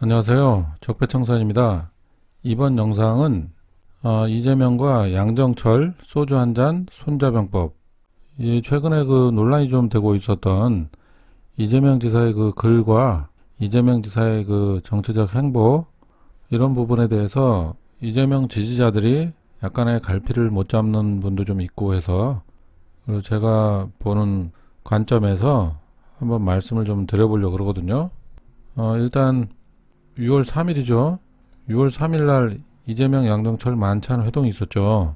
안녕하세요. 적폐청산입니다. 이번 영상은 이재명과 양정철 소주 한 잔 손자병법, 최근에 그 논란이 좀 되고 있었던 이재명 지사의 그 글과 이재명 지사의 그 정치적 행보, 이런 부분에 대해서 이재명 지지자들이 약간의 갈피를 못 잡는 분도 좀 있고 해서, 그리고 제가 보는 관점에서 한번 말씀을 좀 드려보려고 그러거든요. 일단 6월 3일이죠. 6월 3일 날 이재명 양정철 만찬 회동이 있었죠.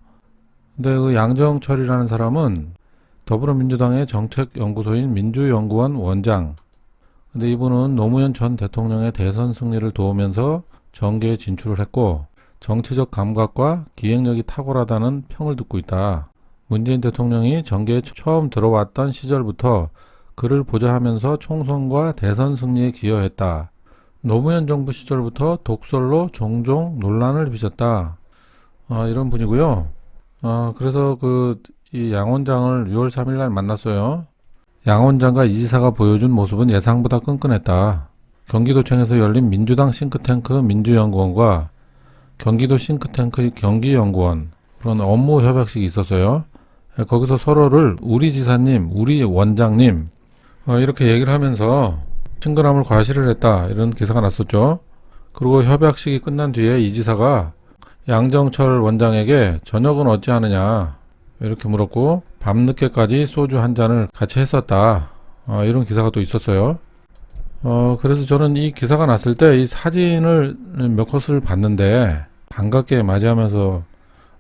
근데 그 양정철이라는 사람은 더불어민주당의 정책연구소인 민주연구원 원장. 근데 이분은 노무현 전 대통령의 대선 승리를 도우면서 정계에 진출을 했고, 정치적 감각과 기획력이 탁월하다는 평을 듣고 있다. 문재인 대통령이 정계에 처음 들어왔던 시절부터 그를 보좌하면서 총선과 대선 승리에 기여했다. 노무현 정부 시절부터 독설로 종종 논란을 빚었다. 이런 분이고요. 그래서 이 양 원장을 6월 3일 날 만났어요. 양 원장과 이 지사가 보여준 모습은 예상보다 끈끈했다. 경기도청에서 열린 민주당 싱크탱크 민주연구원과 경기도 싱크탱크 경기연구원, 그런 업무 협약식이 있었어요. 거기서 서로를 우리 지사님, 우리 원장님, 이렇게 얘기를 하면서 친근함을 과시를 했다, 이런 기사가 났었죠. 그리고 협약식이 끝난 뒤에 이 지사가 양정철 원장에게 저녁은 어찌하느냐 이렇게 물었고, 밤늦게까지 소주 한 잔을 같이 했었다, 이런 기사가 또 있었어요. 그래서 저는 이 기사가 났을 때 이 사진을 몇 컷을 봤는데, 반갑게 맞이하면서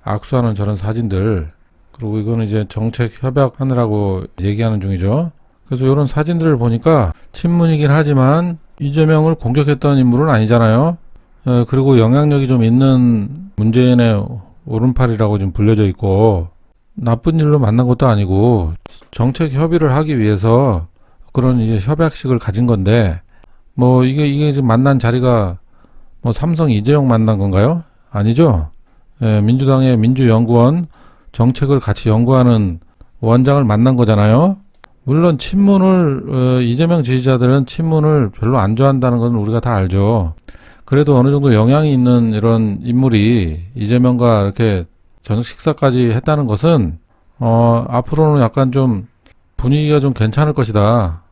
악수하는 저런 사진들, 그리고 이거는 이제 정책 협약하느라고 얘기하는 중이죠. 그래서 이런 사진들을 보니까 친문이긴 하지만 이재명을 공격했던 인물은 아니잖아요. 그리고 영향력이 좀 있는 문재인의 오른팔이라고 좀 불려져 있고, 나쁜 일로 만난 것도 아니고 정책 협의를 하기 위해서 그런 이제 협약식을 가진 건데, 뭐 이게 지금 만난 자리가 뭐 삼성 이재용 만난 건가요? 아니죠. 민주당의 민주연구원 정책을 같이 연구하는 원장을 만난 거잖아요. 물론 친문을 이재명 지지자들은 친문을 별로 안 좋아한다는 건 우리가 다 알죠. 그래도 어느 정도 영향이 있는 이런 인물이 이재명과 이렇게 저녁 식사까지 했다는 것은 앞으로는 약간 좀 분위기가 좀 괜찮을 것이다.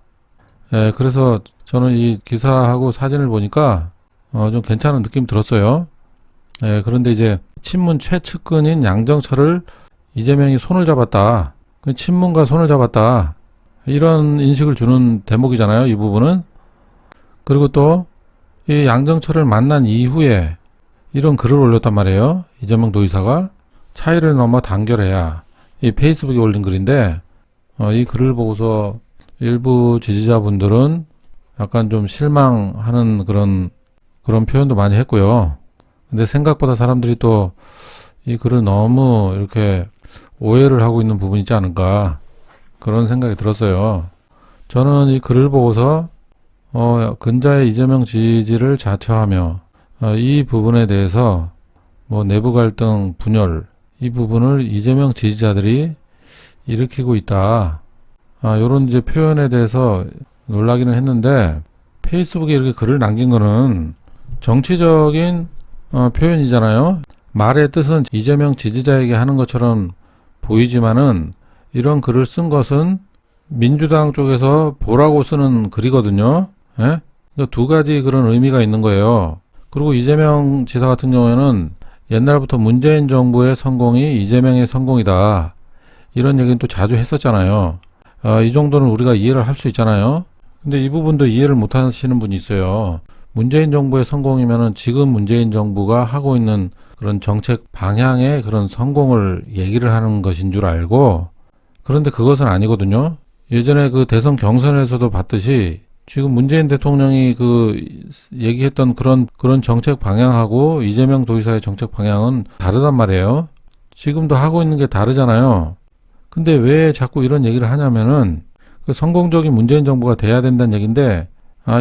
그래서 저는 이 기사하고 사진을 보니까 좀 괜찮은 느낌 들었어요. 그런데 이제 친문 최측근인 양정철을 이재명이 손을 잡았다, 친문과 손을 잡았다, 이런 인식을 주는 대목이잖아요, 이 부분은. 그리고 또 이 양정철을 만난 이후에 이런 글을 올렸단 말이에요. 이재명 도의사가 차이를 넘어 단결해야, 이 페이스북에 올린 글인데, 이 글을 보고서 일부 지지자분들은 약간 좀 실망하는 그런 표현도 많이 했고요. 근데 생각보다 사람들이 또 이 글을 너무 이렇게 오해를 하고 있는 부분이 있지 않을까, 그런 생각이 들었어요. 저는 이 글을 보고서 근자의 이재명 지지를 자처하며 이 부분에 대해서 뭐 내부 갈등, 분열, 이 부분을 이재명 지지자들이 일으키고 있다, 요런 이제 표현에 대해서 놀라기는 했는데, 페이스북에 이렇게 글을 남긴 거는 정치적인 표현이잖아요. 말의 뜻은 이재명 지지자에게 하는 것처럼 보이지만은, 이런 글을 쓴 것은 민주당 쪽에서 보라고 쓰는 글이거든요. 그러니까 두 가지 그런 의미가 있는 거예요. 그리고 이재명 지사 같은 경우에는 옛날부터 문재인 정부의 성공이 이재명의 성공이다, 이런 얘기는 또 자주 했었잖아요. 이 정도는 우리가 이해를 할 수 있잖아요. 근데 이 부분도 이해를 못 하시는 분이 있어요. 문재인 정부의 성공이면은 지금 문재인 정부가 하고 있는 그런 정책 방향의 그런 성공을 얘기를 하는 것인 줄 알고, 그런데 그것은 아니거든요. 예전에 그 대선 경선에서도 봤듯이 지금 문재인 대통령이 얘기했던 그런 정책 방향하고 이재명 도의사의 정책 방향은 다르단 말이에요. 지금도 하고 있는 게 다르잖아요. 근데 왜 자꾸 이런 얘기를 하냐면은, 그 성공적인 문재인 정부가 돼야 된다는 얘기인데,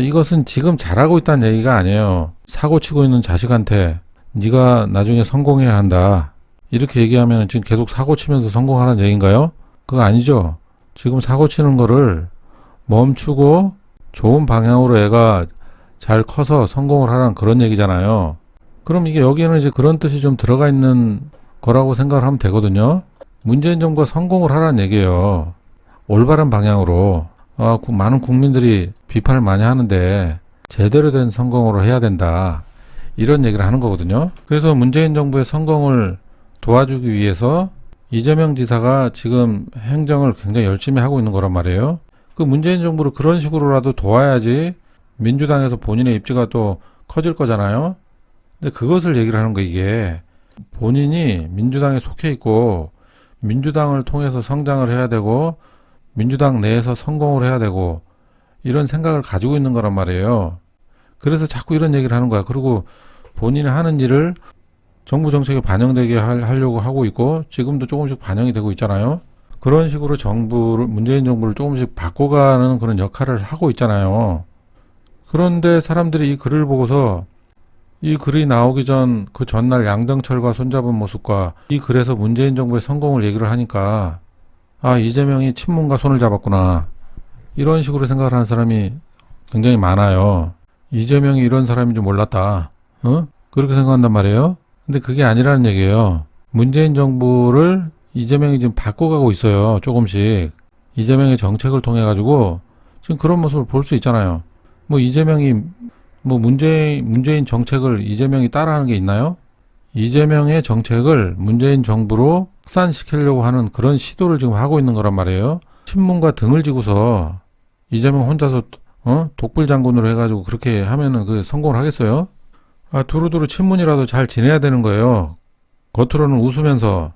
이것은 지금 잘하고 있다는 얘기가 아니에요. 사고치고 있는 자식한테 네가 나중에 성공해야 한다, 이렇게 얘기하면 지금 계속 사고치면서 성공하라는 얘기인가요? 그거 아니죠. 지금 사고치는 거를 멈추고 좋은 방향으로 애가 잘 커서 성공을 하라는 그런 얘기잖아요. 그럼 이게 여기에는 이제 그런 뜻이 좀 들어가 있는 거라고 생각을 하면 되거든요. 문재인 정부가 성공을 하라는 얘기예요. 올바른 방향으로. 많은 국민들이 비판을 많이 하는데 제대로 된 성공으로 해야 된다. 이런 얘기를 하는 거거든요. 그래서 문재인 정부의 성공을 도와주기 위해서 이재명 지사가 지금 행정을 굉장히 열심히 하고 있는 거란 말이에요. 그 문재인 정부를 그런 식으로라도 도와야지 민주당에서 본인의 입지가 또 커질 거잖아요. 근데 그것을 얘기를 하는 거 이게 본인이 민주당에 속해 있고 민주당을 통해서 성장을 해야 되고 민주당 내에서 성공을 해야 되고 이런 생각을 가지고 있는 거란 말이에요. 그래서 자꾸 이런 얘기를 하는 거야. 그리고 본인이 하는 일을 정부 정책에 반영되게 하려고 하고 있고 지금도 조금씩 반영이 되고 있잖아요. 그런 식으로 문재인 정부를 조금씩 바꿔가는 그런 역할을 하고 있잖아요. 그런데 사람들이 이 글을 보고서 이 글이 나오기 전 그 전날 양정철과 손잡은 모습과 이 글에서 문재인 정부의 성공을 얘기를 하니까 이재명이 친문과 손을 잡았구나. 이런 식으로 생각을 하는 사람이 굉장히 많아요. 이재명이 이런 사람인 줄 몰랐다. 그렇게 생각한단 말이에요. 근데 그게 아니라는 얘기예요. 문재인 정부를 이재명이 지금 바꿔가고 있어요. 조금씩. 이재명의 정책을 통해 가지고 지금 그런 모습을 볼 수 있잖아요. 이재명이 문재인 정책을 이재명이 따라하는 게 있나요? 이재명의 정책을 문재인 정부로 확산시키려고 하는 그런 시도를 지금 하고 있는 거란 말이에요. 친문과 등을 지고서 이재명 혼자서 독불 장군으로 해가지고 그렇게 하면은 그 성공을 하겠어요? 두루두루 친문이라도 잘 지내야 되는 거예요. 겉으로는 웃으면서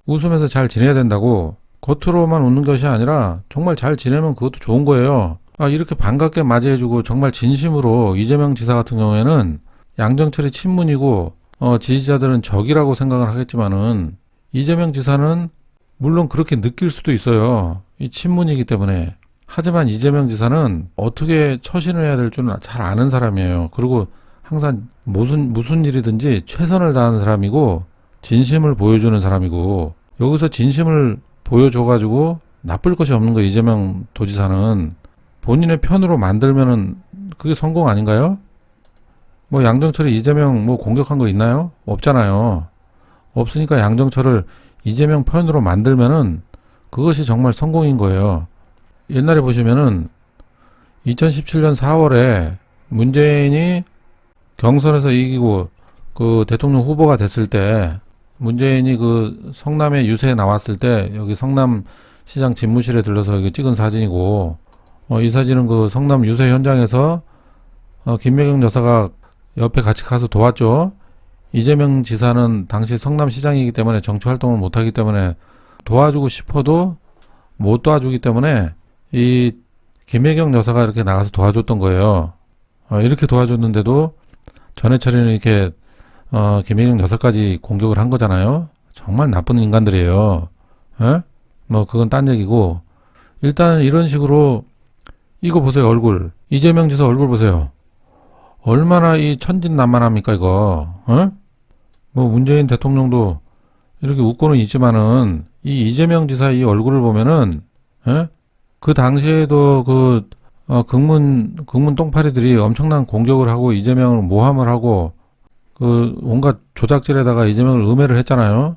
웃으면서 잘 지내야 된다고. 겉으로만 웃는 것이 아니라 정말 잘 지내면 그것도 좋은 거예요. 이렇게 반갑게 맞이해주고 정말 진심으로 이재명 지사 같은 경우에는 양정철이 친문이고 지지자들은 적이라고 생각을 하겠지만은 이재명 지사는 물론 그렇게 느낄 수도 있어요. 이 친문이기 때문에. 하지만 이재명 지사는 어떻게 처신을 해야 될 줄은 잘 아는 사람이에요. 그리고 항상 무슨 일이든지 최선을 다하는 사람이고 진심을 보여주는 사람이고 여기서 진심을 보여줘가지고 나쁠 것이 없는 거예요. 이재명 도지사는. 본인의 편으로 만들면은 그게 성공 아닌가요? 양정철이 이재명 공격한 거 있나요? 없잖아요. 없으니까 양정철을 이재명 편으로 만들면은 그것이 정말 성공인 거예요. 옛날에 보시면은 2017년 4월에 문재인이 경선에서 이기고 그 대통령 후보가 됐을 때 문재인이 그 성남에 유세에 나왔을 때 여기 성남시장 집무실에 들러서 여기 찍은 사진이고 이 사진은 그 성남 유세 현장에서 김매경 여사가 옆에 같이 가서 도왔죠. 이재명 지사는 당시 성남시장이기 때문에 정치 활동을 못하기 때문에 도와주고 싶어도 못 도와주기 때문에 이 김혜경 여사가 이렇게 나가서 도와줬던 거예요. 이렇게 도와줬는데도 전해철이는 이렇게 김혜경 여사까지 공격을 한 거잖아요. 정말 나쁜 인간들이에요. 그건 딴 얘기고 일단 이런 식으로 이거 보세요. 얼굴. 이재명 지사 얼굴 보세요. 얼마나 이 천진난만합니까 이거. 문재인 대통령도 이렇게 웃고는 있지만은 이 이재명 지사 이 얼굴을 보면은 그 당시에도 그 극문 똥파리들이 엄청난 공격을 하고 이재명을 모함을 하고 그 온갖 조작질에다가 이재명을 음해를 했잖아요.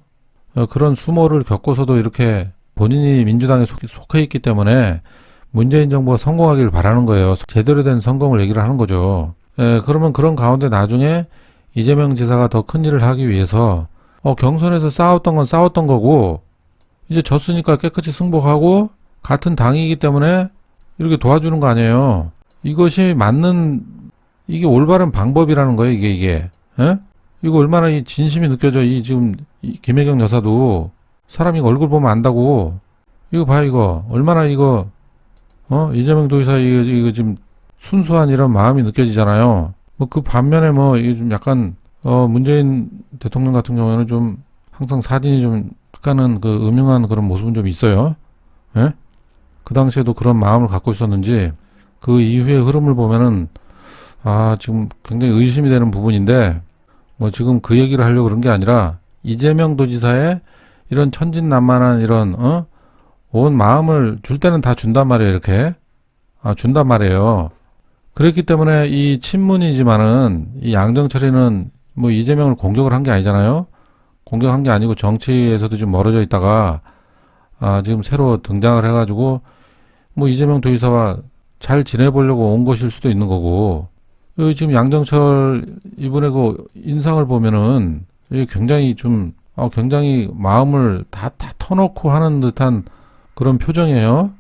그런 수모를 겪고서도 이렇게 본인이 민주당에 속해 있기 때문에 문재인 정부가 성공하기를 바라는 거예요. 제대로 된 성공을 얘기를 하는 거죠. 그러면 그런 가운데 나중에 이재명 지사가 더 큰 일을 하기 위해서 경선에서 싸웠던 건 싸웠던 거고 이제 졌으니까 깨끗이 승복하고 같은 당이기 때문에 이렇게 도와주는 거 아니에요. 이것이 이게 올바른 방법이라는 거예요. 이게 이거 얼마나 이 진심이 느껴져. 지금 김혜경 여사도 사람 이거 얼굴 보면 안다고. 이거 봐요. 이거 얼마나 이거 이재명 도지사 이거 지금 순수한 이런 마음이 느껴지잖아요. 그 반면에 이게 좀 약간 문재인 대통령 같은 경우에는 좀 항상 사진이 좀 약간은 그 음흉한 그런 모습은 좀 있어요. 그 당시에도 그런 마음을 갖고 있었는지 그 이후의 흐름을 보면은 지금 굉장히 의심이 되는 부분인데 지금 그 얘기를 하려고 그런 게 아니라 이재명 도지사의 이런 천진난만한 이런 온 마음을 줄 때는 다 준단 말이에요. 이렇게 준단 말이에요. 그랬기 때문에 이 친문이지만은 이 양정철이는 뭐 이재명을 공격을 한 게 아니잖아요. 공격한 게 아니고 정치에서도 좀 멀어져 있다가 지금 새로 등장을 해가지고 뭐 이재명 도지사와 잘 지내보려고 온 것일 수도 있는 거고, 여기 지금 양정철 이번에 그 인상을 보면은 이게 굉장히 좀 굉장히 마음을 다 터놓고 하는 듯한 그런 표정이에요.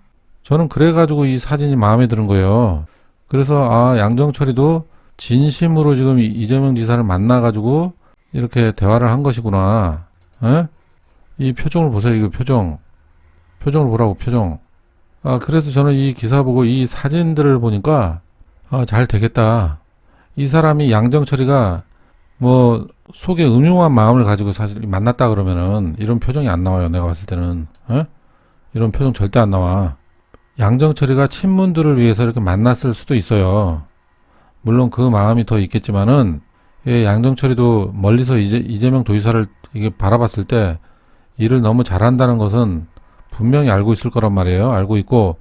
저는 그래가지고 이 사진이 마음에 드는 거예요. 그래서 양정철이도 진심으로 지금 이재명 지사를 만나가지고 이렇게 대화를 한 것이구나. 에? 이 표정을 보세요. 이거 표정을 보라고, 표정. 그래서 저는 이 기사 보고 이 사진들을 보니까 잘 되겠다. 이 사람이 양정철이가 뭐 속에 음흉한 마음을 가지고 사실 만났다 그러면은 이런 표정이 안 나와요. 내가 봤을 때는. 이런 표정 절대 안 나와. 양정철이가 친문들을 위해서 이렇게 만났을 수도 있어요. 물론 그 마음이 더 있겠지만은 양정철이도 멀리서 이재명 도지사를 이게 바라봤을 때 일을 너무 잘한다는 것은 분명히 알고 있을 거란 말이에요. 알고 있고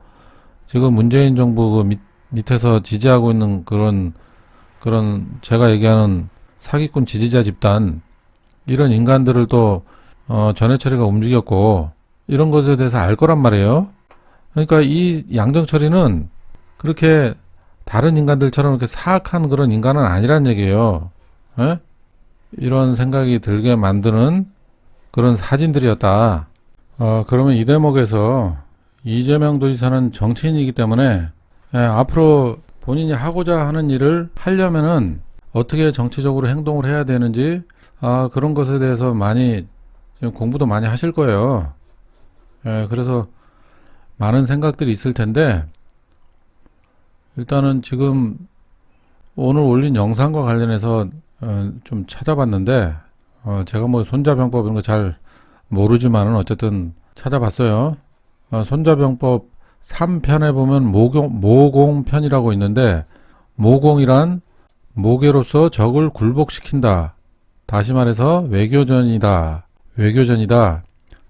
지금 문재인 정부 그 밑에서 지지하고 있는 그런 제가 얘기하는 사기꾼 지지자 집단, 이런 인간들을 또 전해철이가 움직였고 이런 것에 대해서 알 거란 말이에요. 그러니까 이 양정철이는 그렇게 다른 인간들처럼 이렇게 사악한 그런 인간은 아니란 얘기예요. 에? 이런 생각이 들게 만드는 그런 사진들이었다. 그러면 이 대목에서 이재명 도지사는 정치인이기 때문에 앞으로 본인이 하고자 하는 일을 하려면은 어떻게 정치적으로 행동을 해야 되는지 그런 것에 대해서 많이 지금 공부도 많이 하실 거예요. 그래서 많은 생각들이 있을 텐데, 일단은 지금 오늘 올린 영상과 관련해서 좀 찾아봤는데 제가 뭐 손자병법 이런 거 잘 모르지만은 어쨌든 찾아봤어요. 손자병법 3편에 보면 모공편이라고 있는데, 모공이란 모계로서 적을 굴복시킨다. 다시 말해서 외교전이다.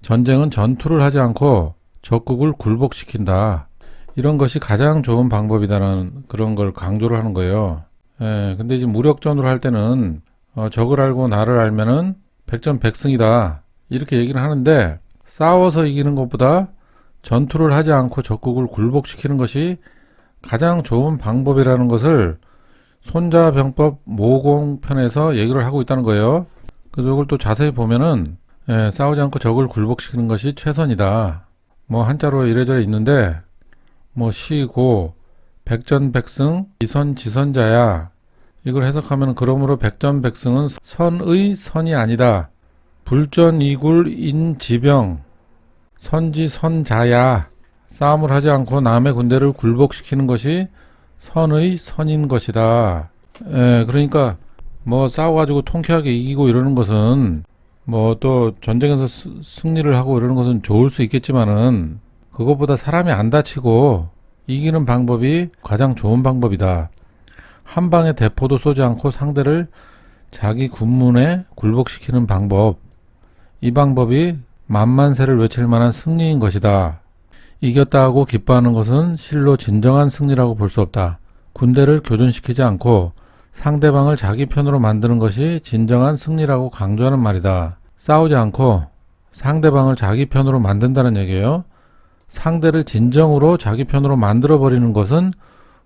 전쟁은 전투를 하지 않고 적국을 굴복시킨다. 이런 것이 가장 좋은 방법이다라는 그런 걸 강조를 하는 거예요. 근데 이제 무력전으로 할 때는 적을 알고 나를 알면은 백전백승이다. 이렇게 얘기를 하는데, 싸워서 이기는 것보다 전투를 하지 않고 적국을 굴복시키는 것이 가장 좋은 방법이라는 것을 손자병법 모공편에서 얘기를 하고 있다는 거예요. 그래서 이걸 또 자세히 보면은 싸우지 않고 적을 굴복시키는 것이 최선이다. 뭐 한자로 이래저래 있는데 뭐 시고 백전백승 이선지선자야, 이걸 해석하면 그러므로 백전백승은 선의 선이 아니다. 불전이굴인지병 선지선자야. 싸움을 하지 않고 남의 군대를 굴복시키는 것이 선의 선인 것이다. 그러니까 뭐 싸워가지고 통쾌하게 이기고 이러는 것은 뭐 또 전쟁에서 승리를 하고 이러는 것은 좋을 수 있겠지만은 그것보다 사람이 안 다치고 이기는 방법이 가장 좋은 방법이다. 한 방에 대포도 쏘지 않고 상대를 자기 군문에 굴복시키는 방법, 이 방법이 만만세를 외칠 만한 승리인 것이다. 이겼다 하고 기뻐하는 것은 실로 진정한 승리라고 볼 수 없다. 군대를 교전시키지 않고 상대방을 자기 편으로 만드는 것이 진정한 승리라고 강조하는 말이다. 싸우지 않고 상대방을 자기 편으로 만든다는 얘기예요. 상대를 진정으로 자기 편으로 만들어버리는 것은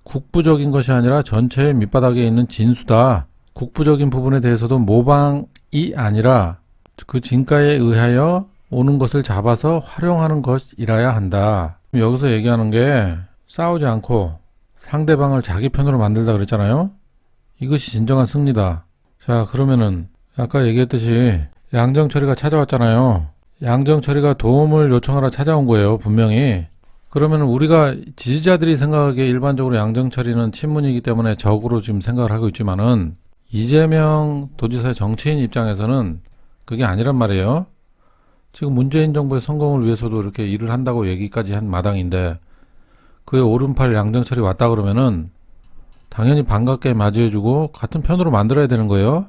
국부적인 것이 아니라 전체의 밑바닥에 있는 진수다. 국부적인 부분에 대해서도 모방이 아니라 그 진가에 의하여 오는 것을 잡아서 활용하는 것이라야 한다. 여기서 얘기하는 게 싸우지 않고 상대방을 자기 편으로 만들다 그랬잖아요. 이것이 진정한 승리다. 자, 그러면은 아까 얘기했듯이 양정철이가 찾아왔잖아요. 양정철이가 도움을 요청하러 찾아온 거예요, 분명히. 그러면 우리가 지지자들이 생각하기에 일반적으로 양정철이는 친문이기 때문에 적으로 지금 생각을 하고 있지만은 이재명 도지사의 정치인 입장에서는 그게 아니란 말이에요. 지금 문재인 정부의 성공을 위해서도 이렇게 일을 한다고 얘기까지 한 마당인데, 그의 오른팔 양정철이 왔다 그러면은 당연히 반갑게 맞이해주고 같은 편으로 만들어야 되는 거예요.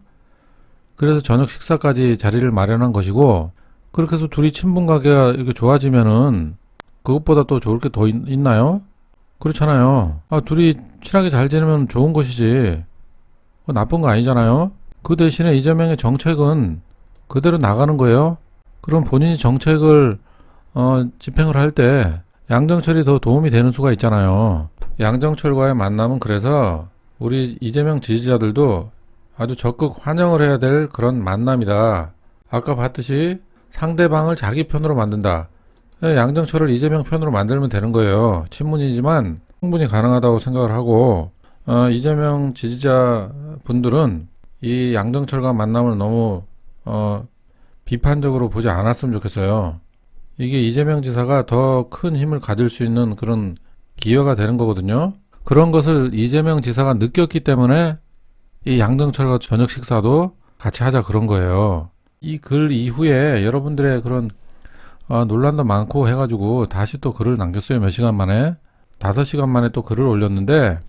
그래서 저녁 식사까지 자리를 마련한 것이고, 그렇게 해서 둘이 친분 관계가 이렇게 좋아지면은 그것보다 또 좋을 게 더 있나요? 그렇잖아요. 둘이 친하게 잘 지내면 좋은 것이지. 그거 나쁜 거 아니잖아요. 그 대신에 이재명의 정책은 그대로 나가는 거예요. 그럼 본인이 정책을 집행을 할 때 양정철이 더 도움이 되는 수가 있잖아요. 양정철과의 만남은 그래서 우리 이재명 지지자들도 아주 적극 환영을 해야 될 그런 만남이다. 아까 봤듯이 상대방을 자기 편으로 만든다. 양정철을 이재명 편으로 만들면 되는 거예요. 친문이지만 충분히 가능하다고 생각을 하고, 이재명 지지자 분들은 이 양정철과 만남을 너무 비판적으로 보지 않았으면 좋겠어요. 이게 이재명 지사가 더 큰 힘을 가질 수 있는 그런 기회가 되는 거거든요. 그런 것을 이재명 지사가 느꼈기 때문에 이 양정철과 저녁 식사도 같이 하자 그런 거예요. 이 글 이후에 여러분들의 그런 논란도 많고 해가지고 다시 또 글을 남겼어요. 몇 시간 만에 5시간 만에 또 글을 올렸는데,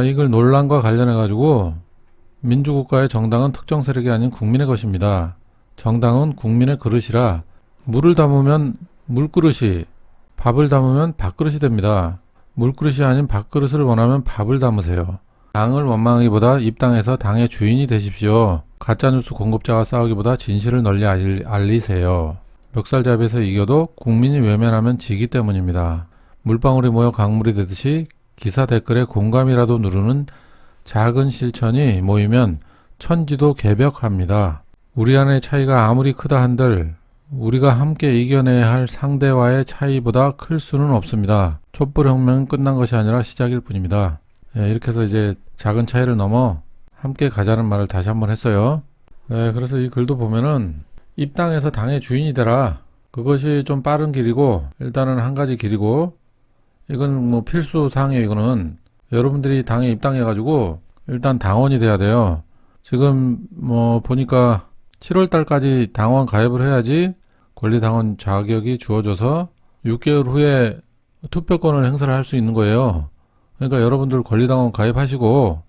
이 글 논란과 관련해가지고 민주국가의 정당은 특정 세력이 아닌 국민의 것입니다. 정당은 국민의 그릇이라 물을 담으면 물그릇이, 밥을 담으면 밥그릇이 됩니다. 물그릇이 아닌 밥그릇을 원하면 밥을 담으세요. 당을 원망하기보다 입당해서 당의 주인이 되십시오. 가짜뉴스 공급자와 싸우기보다 진실을 널리 알리세요. 멱살잡이에서 이겨도 국민이 외면하면 지기 때문입니다. 물방울이 모여 강물이 되듯이 기사 댓글에 공감이라도 누르는 작은 실천이 모이면 천지도 개벽합니다. 우리 안의 차이가 아무리 크다 한들 우리가 함께 이겨내야 할 상대와의 차이보다 클 수는 없습니다. 촛불혁명은 끝난 것이 아니라 시작일 뿐입니다. 이렇게 해서 이제 작은 차이를 넘어 함께 가자는 말을 다시 한번 했어요. 그래서 이 글도 보면은 입당해서 당의 주인이 되라. 그것이 좀 빠른 길이고, 일단은 한 가지 길이고, 이건 뭐 필수 사항이에요. 이거는 여러분들이 당에 입당해가지고 일단 당원이 돼야 돼요. 지금 뭐 보니까 7월 달까지 당원 가입을 해야지 권리당원 자격이 주어져서 6개월 후에 투표권을 행사를 할 수 있는 거예요. 그러니까 여러분들 권리당원 가입하시고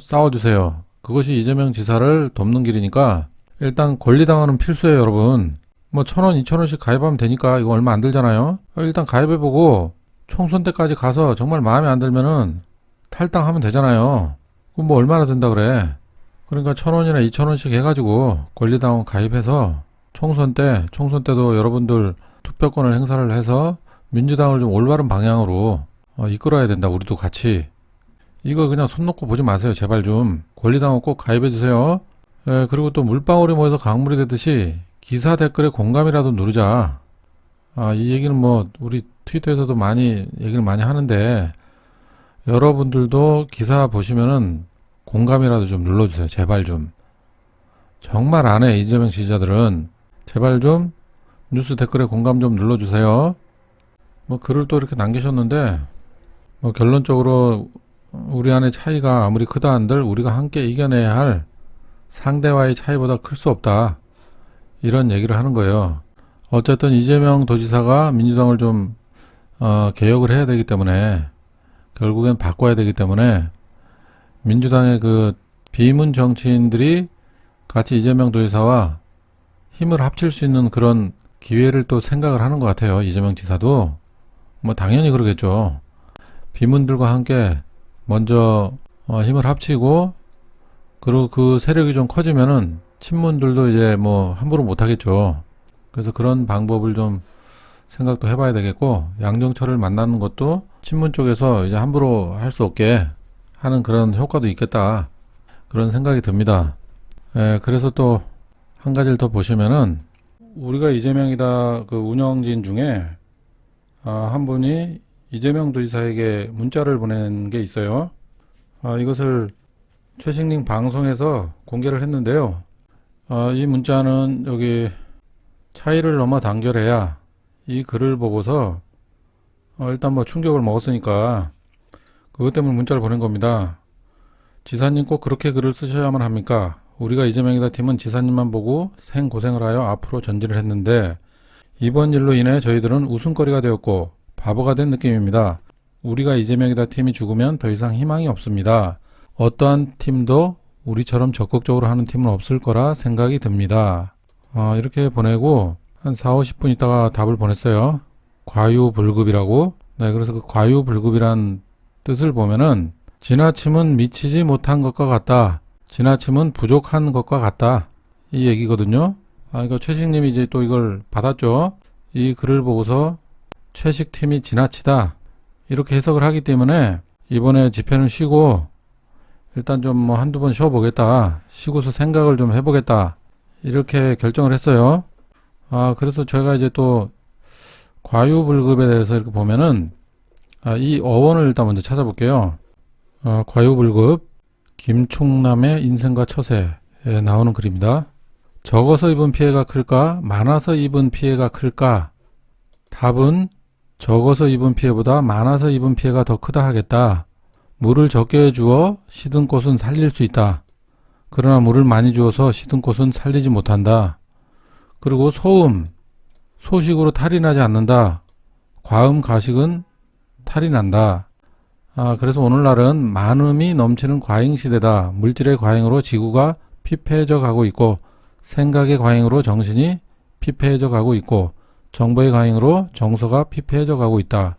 싸워주세요. 그것이 이재명 지사를 돕는 길이니까 일단 권리당원은 필수예요, 여러분. 뭐 1,000원, 2,000원씩 가입하면 되니까 이거 얼마 안 들잖아요. 일단 가입해보고 총선 때까지 가서 정말 마음에 안 들면은 탈당하면 되잖아요. 그럼 뭐 얼마나 든다 그래. 그러니까 1,000원이나 2,000원씩 해가지고 권리당원 가입해서 총선 때도 여러분들 투표권을 행사를 해서 민주당을 좀 올바른 방향으로 이끌어야 된다. 우리도 같이. 이거 그냥 손 놓고 보지 마세요. 제발 좀. 권리당원 꼭 가입해주세요. 그리고 또 물방울이 모여서 강물이 되듯이 기사 댓글에 공감이라도 누르자. 이 얘기는 뭐 우리 트위터에서도 많이 얘기를 많이 하는데, 여러분들도 기사 보시면은 공감이라도 좀 눌러주세요. 제발 좀. 정말 안 해. 이재명 지지자들은. 제발 좀 뉴스 댓글에 공감 좀 눌러주세요. 뭐 글을 또 이렇게 남기셨는데, 뭐 결론적으로 우리 안의 차이가 아무리 크다 한들 우리가 함께 이겨내야 할 상대와의 차이보다 클 수 없다. 이런 얘기를 하는 거예요. 어쨌든 이재명 도지사가 민주당을 좀 개혁을 해야 되기 때문에, 결국엔 바꿔야 되기 때문에 민주당의 그 비문 정치인들이 같이 이재명 도지사와 힘을 합칠 수 있는 그런 기회를 또 생각을 하는 것 같아요. 이재명 지사도 뭐 당연히 그러겠죠. 비문들과 함께 먼저 힘을 합치고, 그리고 그 세력이 좀 커지면은 친문들도 이제 뭐 함부로 못 하겠죠. 그래서 그런 방법을 좀 생각도 해봐야 되겠고, 양정철을 만나는 것도 친문 쪽에서 이제 함부로 할 수 없게 하는 그런 효과도 있겠다. 그런 생각이 듭니다. 그래서 또 한 가지를 더 보시면은, 우리가 이재명이다 그 운영진 중에 한 분이 이재명 도지사에게 문자를 보낸 게 있어요. 이것을 최식님 방송에서 공개를 했는데요. 이 문자는 여기 차이를 넘어 단결해야, 이 글을 보고서 일단 뭐 충격을 먹었으니까 그것 때문에 문자를 보낸 겁니다. 지사님 꼭 그렇게 글을 쓰셔야만 합니까? 우리가 이재명이다 팀은 지사님만 보고 생고생을 하여 앞으로 전진을 했는데, 이번 일로 인해 저희들은 웃음거리가 되었고 바보가 된 느낌입니다. 우리가 이재명이다 팀이 죽으면 더 이상 희망이 없습니다. 어떠한 팀도 우리처럼 적극적으로 하는 팀은 없을 거라 생각이 듭니다. 이렇게 보내고 한 4, 50분 있다가 답을 보냈어요. 과유불급이라고. 네, 그래서 그 과유불급이란 뜻을 보면은 지나침은 미치지 못한 것과 같다. 지나침은 부족한 것과 같다. 이 얘기거든요. 이거 최식님이 이제 또 이걸 받았죠. 이 글을 보고서 최식팀이 지나치다. 이렇게 해석을 하기 때문에 이번에 집회는 쉬고 일단 좀 뭐 한두 번 쉬어보겠다. 쉬고서 생각을 좀 해보겠다. 이렇게 결정을 했어요. 그래서 제가 이제 또 과유불급에 대해서 이렇게 보면은 이 어원을 일단 먼저 찾아볼게요. 과유불급 김충남의 인생과 처세에 나오는 글입니다. 적어서 입은 피해가 클까? 많아서 입은 피해가 클까? 답은 적어서 입은 피해보다 많아서 입은 피해가 더 크다 하겠다. 물을 적게 주어 시든 꽃은 살릴 수 있다. 그러나 물을 많이 주어서 시든 꽃은 살리지 못한다. 그리고 소음, 소식으로 탈이 나지 않는다. 과음, 가식은 탈이 난다. 그래서 오늘날은 많음이 넘치는 과잉 시대다. 물질의 과잉으로 지구가 피폐해져 가고 있고 생각의 과잉으로 정신이 피폐해져 가고 있고 정보의 과잉으로 정서가 피폐해져 가고 있다.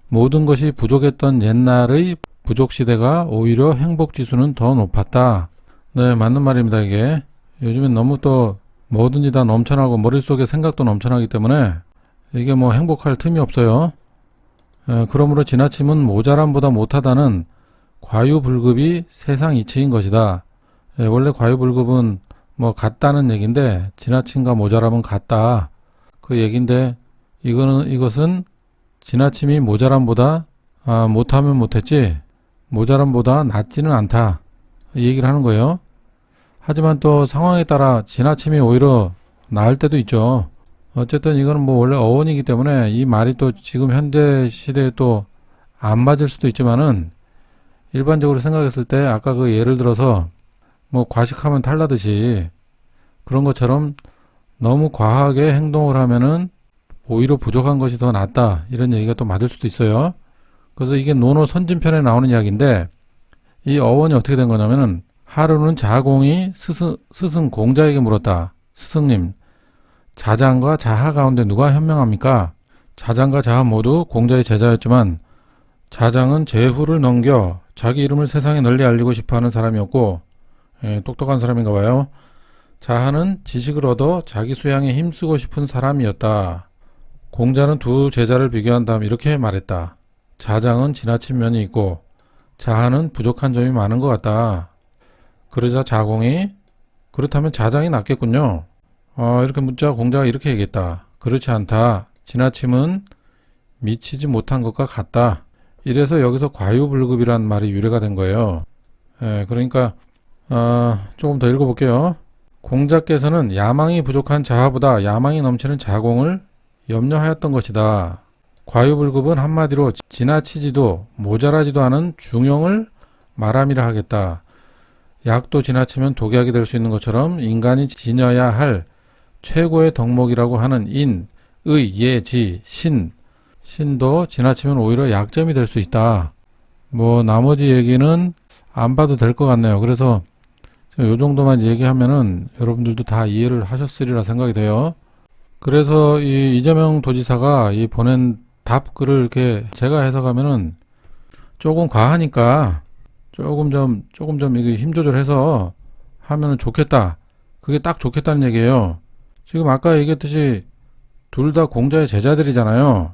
모든 것이 부족했던 옛날의 부족 시대가 오히려 행복 지수는 더 높았다. 네, 맞는 말입니다. 이게 요즘엔 너무 또 뭐든지 다 넘쳐나고 머릿속에 생각도 넘쳐나기 때문에 이게 뭐 행복할 틈이 없어요. 그러므로 지나침은 모자람보다 못하다는 과유불급이 세상 이치인 것이다. 원래 과유불급은 뭐 같다는 얘기인데 지나침과 모자람은 같다. 그 얘기인데 이것은 지나침이 모자람보다 못하면 못했지 모자람보다 낫지는 않다. 이 얘기를 하는 거예요. 하지만 또 상황에 따라 지나침이 오히려 나을 때도 있죠. 어쨌든 이거는 뭐 원래 어원이기 때문에 이 말이 또 지금 현대 시대에 또 안 맞을 수도 있지만은 일반적으로 생각했을 때 아까 그 예를 들어서 뭐 과식하면 탈나듯이 그런 것처럼 너무 과하게 행동을 하면은 오히려 부족한 것이 더 낫다. 이런 얘기가 또 맞을 수도 있어요. 그래서 이게 논어 선진편에 나오는 이야기인데 이 어원이 어떻게 된 거냐면은 하루는 자공이 스승 공자에게 물었다. 스승님, 자장과 자하 가운데 누가 현명합니까? 자장과 자하 모두 공자의 제자였지만 자장은 제후를 넘겨 자기 이름을 세상에 널리 알리고 싶어하는 사람이었고 똑똑한 사람인가 봐요. 자하는 지식을 얻어 자기 수양에 힘쓰고 싶은 사람이었다. 공자는 두 제자를 비교한 다음 이렇게 말했다. 자장은 지나친 면이 있고 자하는 부족한 점이 많은 것 같다. 그러자 자공이 그렇다면 자장이 낫겠군요. 이렇게 묻자 공자가 이렇게 얘기했다. 그렇지 않다. 지나침은 미치지 못한 것과 같다. 이래서 여기서 과유불급이란 말이 유래가 된 거예요. 그러니까 조금 더 읽어볼게요. 공자께서는 야망이 부족한 자하보다 야망이 넘치는 자공을 염려하였던 것이다. 과유불급은 한마디로 지나치지도 모자라지도 않은 중용을 말함이라 하겠다. 약도 지나치면 독약이 될 수 있는 것처럼 인간이 지녀야 할 최고의 덕목이라고 하는 인, 의, 예, 지, 신도 지나치면 오히려 약점이 될 수 있다. 뭐 나머지 얘기는 안 봐도 될 것 같네요. 그래서 요 정도만 얘기하면은 여러분들도 다 이해를 하셨으리라 생각이 돼요. 그래서 이 이재명 도지사가 이 보낸 답글을 이렇게 제가 해석하면은 조금 과하니까 조금 좀 이게 힘 조절해서 하면은 좋겠다. 그게 딱 좋겠다는 얘기예요. 지금 아까 얘기했듯이 둘 다 공자의 제자들이잖아요.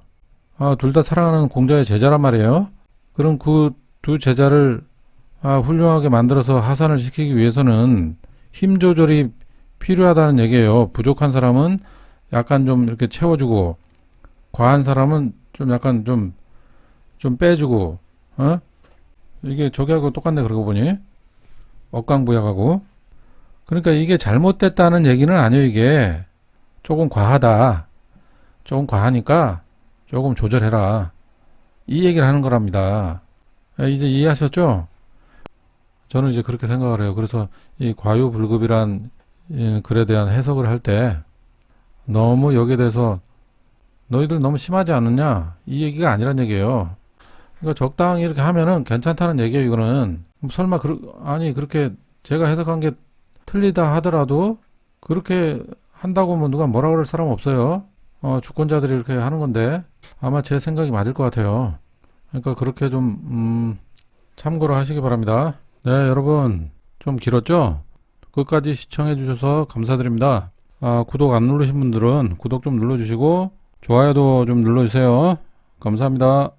둘 다 사랑하는 공자의 제자란 말이에요. 그럼 그 두 제자를 훌륭하게 만들어서 하산을 시키기 위해서는 힘 조절이 필요하다는 얘기예요. 부족한 사람은 약간 좀 이렇게 채워주고 과한 사람은 좀 약간 좀 빼주고 이게 저기하고 똑같네. 그러고 보니 억강부약하고 그러니까 이게 잘못됐다는 얘기는 아니에요. 이게 조금 과하다. 조금 과하니까 조금 조절해라. 이 얘기를 하는 거랍니다. 이제 이해하셨죠? 저는 이제 그렇게 생각을 해요. 그래서 이 과유불급이란 글에 대한 해석을 할 때 너무 여기에 대해서 너희들 너무 심하지 않느냐? 이 얘기가 아니란 얘기예요. 그러니까 적당히 이렇게 하면은 괜찮다는 얘기예요. 이거는 설마 그렇게 제가 해석한 게 틀리다 하더라도 그렇게 한다고 뭐 누가 뭐라 그럴 사람 없어요. 주권자들이 이렇게 하는 건데 아마 제 생각이 맞을 것 같아요. 그러니까 그렇게 좀 참고를 하시기 바랍니다. 네, 여러분 좀 길었죠? 끝까지 시청해 주셔서 감사드립니다. 구독 안 누르신 분들은 구독 좀 눌러주시고 좋아요도 좀 눌러주세요. 감사합니다.